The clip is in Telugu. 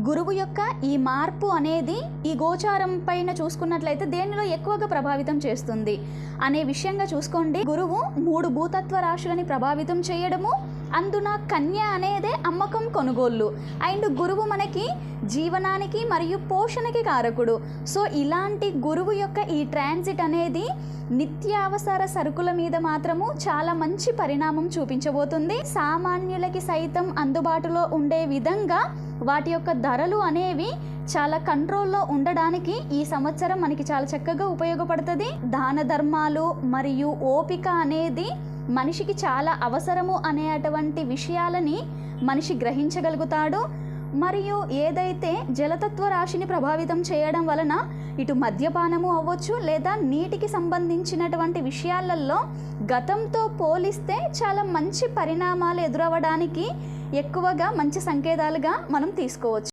గురువు యొక్క ఈ మార్పు అనేది ఈ గోచారం పైన చూసుకున్నట్లయితే దేనిలో ఎక్కువగా ప్రభావితం చేస్తుంది అనే విషయంగా చూసుకోండి. గురువు 3 భూతత్వ రాశులని ప్రభావితం చేయడము, అందున కన్య అనేదే అమ్మకం కొనుగోళ్ళు. అండ్ గురువు మనకి జీవనానికి మరియు పోషణకి కారకుడు. సో ఇలాంటి గురువు యొక్క ఈ ట్రాన్సిట్ అనేది నిత్యావసర సరుకుల మీద మాత్రము చాలా మంచి పరిణామం చూపించబోతుంది. సామాన్యులకి సైతం అందుబాటులో ఉండే విధంగా వాటి యొక్క ధరలు అనేవి చాలా కంట్రోల్లో ఉండడానికి ఈ సంవత్సరం మనకి చాలా చక్కగా ఉపయోగపడుతుంది. దాన ధర్మాలు మరియు ఓపిక అనేది మనిషికి చాలా అవసరము అనేటువంటి విషయాలని మనిషి గ్రహించగలుగుతాడు. మరియు ఏదైతే జలతత్వ రాశిని ప్రభావితం చేయడం వలన ఇటు మద్యపానము అవ్వచ్చు లేదా నీటికి సంబంధించినటువంటి విషయాలలో గతంతో పోలిస్తే చాలా మంచి పరిణామాలు ఎదురవ్వడానికి ఎక్కువగా మంచి సంకేతాలుగా మనం తీసుకోవచ్చు.